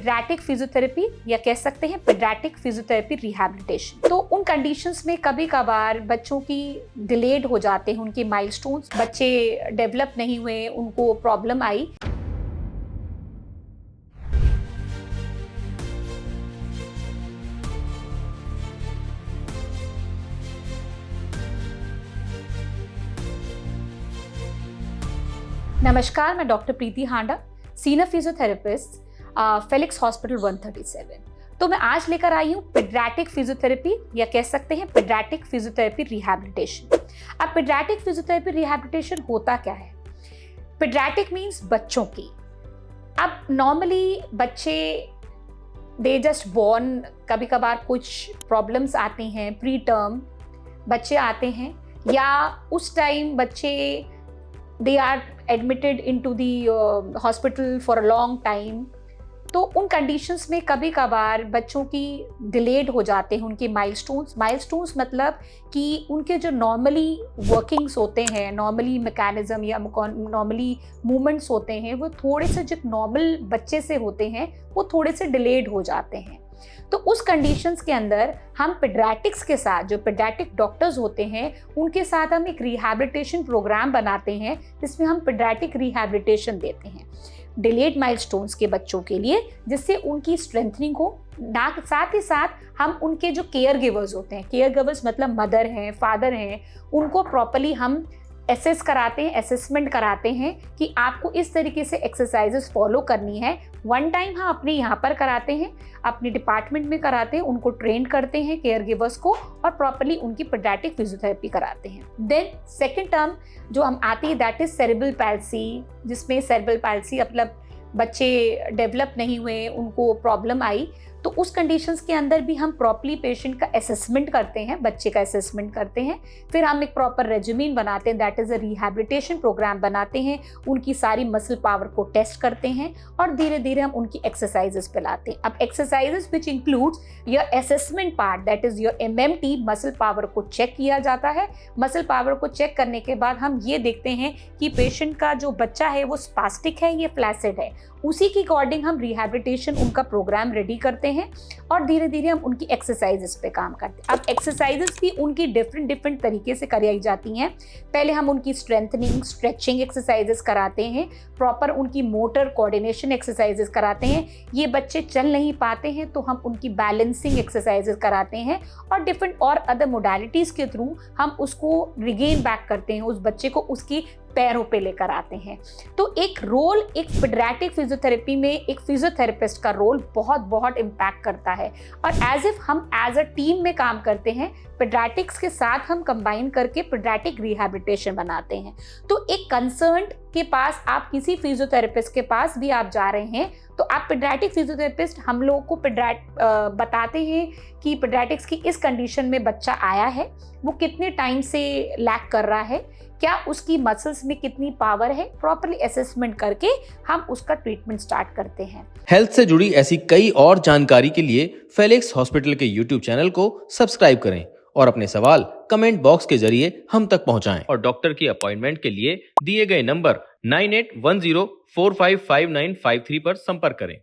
Paediatric physiotherapy या कह सकते हैं पेडियाट्रिक फिजियोथेरेपी रिहैबिलिटेशन। तो उन कंडीशंस में कभी कभार बच्चों की डिलेड हो जाते हैं उनके माइलस्टोन्स, बच्चे डेवलप नहीं हुए, उनको प्रॉब्लम आई। नमस्कार, मैं डॉक्टर प्रीति हांडा, सीनियर फिजियोथेरेपिस्ट, फेलिक्स हॉस्पिटल 137। तो मैं आज लेकर आई हूँ पेडियाट्रिक फिजियोथेरेपी या कह सकते हैं पेडियाट्रिक फिजियोथेरेपी रिहैबिलिटेशन। अब पेडियाट्रिक फिजियोथेरेपी रिहैबिलिटेशन होता क्या है? पेडियाट्रिक मीन्स बच्चों की। अब नॉर्मली बच्चे दे जस्ट बॉर्न, कभी कभार कुछ प्रॉब्लम्स आती हैं, प्री टर्म बच्चे आते हैं या उस टाइम बच्चे they are admitted into the hospital for a long time। तो उन कंडीशंस में कभी कभार बच्चों की डिलेड हो जाते हैं उनके माइलस्टोन्स मतलब कि उनके जो नॉर्मली वर्किंग्स होते हैं, नॉर्मली मैकेनिज्म या नॉर्मली मूवमेंट्स होते हैं, वो थोड़े से जो नॉर्मल बच्चे से होते हैं वो थोड़े से डिलेड हो जाते हैं। तो उस कंडीशंस के अंदर हम पेडियाट्रिक्स के साथ, जो पेडियाट्रिक डॉक्टर्स होते हैं, उनके साथ हम एक रिहैबिलिटेशन प्रोग्राम बनाते हैं जिसमें हम पेडियाट्रिक रिहैबिलिटेशन देते हैं डिलेड माइलस्टोन्स के बच्चों के लिए, जिससे उनकी स्ट्रेंथनिंग हो। साथ ही साथ हम उनके जो केयर गिवर्स होते हैं, केयर गिवर्स मतलब मदर हैं, फादर हैं, उनको प्रॉपर्ली हम एसेस कराते हैं, असेसमेंट कराते हैं कि आपको इस तरीके से एक्सरसाइजेस फॉलो करनी है। वन टाइम हम अपने यहाँ पर कराते हैं, अपने डिपार्टमेंट में कराते हैं, उनको ट्रेन करते हैं केयर गिवर्स को और प्रॉपर्ली उनकी पेडियाट्रिक फिजियोथेरेपी कराते हैं। देन सेकेंड टर्म जो हम आती है दैट इज सेरेब्रल पैल्सी, जिसमें सेरेब्रल पैल्सी मतलब बच्चे डेवलप नहीं हुए, उनको प्रॉब्लम आई। तो उस कंडीशंस के अंदर भी हम प्रॉपर्ली पेशेंट का असेसमेंट करते हैं, बच्चे का असेसमेंट करते हैं, फिर हम एक प्रॉपर रेजिमेन बनाते हैं, that is a rehabilitation programme बनाते हैं, उनकी सारी मसल पावर को टेस्ट करते हैं और धीरे धीरे हम उनकी एक्सरसाइजेस पे लाते हैं। अब exercises which includes your assessment part, that is your MMT, muscle power को चेक किया जाता है। मसल पावर को चेक करने के बाद हम ये देखते हैं कि पेशेंट का जो बच्चा है वो स्पास्टिक है या फ्लैसिड है, उसी के अकॉर्डिंग हम रिहैबिलिटेशन उनका प्रोग्राम रेडी करते हैं और धीरे धीरे हम उनकी एक्सरसाइजेस पे काम करते हैं। अब एक्सरसाइजेस भी उनकी डिफरेंट तरीके से कराई जाती हैं। पहले हम उनकी स्ट्रेंथनिंग, स्ट्रेचिंग एक्सरसाइजेस कराते हैं, प्रॉपर उनकी मोटर कोऑर्डिनेशन एक्सरसाइजेस कराते हैं। ये बच्चे चल नहीं पाते हैं तो हम उनकी बैलेंसिंग एक्सरसाइजेस कराते हैं और डिफरेंट और अदर मोडालिटीज़ के थ्रू हम उसको रिगेन बैक करते हैं, उस बच्चे को उसकी पैरों पे लेकर आते हैं। तो एक रोल, एक पेडियाट्रिक फिजियोथेरेपी में एक फिजियोथेरेपिस्ट का रोल बहुत इम्पैक्ट करता है और हम एज अ टीम में काम करते हैं। पेडियाट्रिक्स के साथ हम कंबाइन करके पेडियाट्रिक रिहैबिलिटेशन बनाते हैं। तो एक कंसर्न के पास, आप किसी फिजियोथेरेपिस्ट के पास भी आप जा रहे हैं तो आप पेडियाट्रिक फिजियोथेरेपिस्ट हम लोगों को बताते हैं कि पेडियाट्रिक्स की इस कंडीशन में बच्चा आया है, वो कितने टाइम से लैक कर रहा है, क्या उसकी मसल्स में कितनी पावर है, प्रॉपर्ली असेसमेंट करके हम उसका ट्रीटमेंट स्टार्ट करते हैं। हेल्थ से जुड़ी ऐसी कई और जानकारी के लिए फेलिक्स हॉस्पिटल के YouTube चैनल को सब्सक्राइब करें और अपने सवाल कमेंट बॉक्स के जरिए हम तक पहुंचाएं और डॉक्टर की अपॉइंटमेंट के लिए दिए गए नंबर 9810455953 पर संपर्क करें।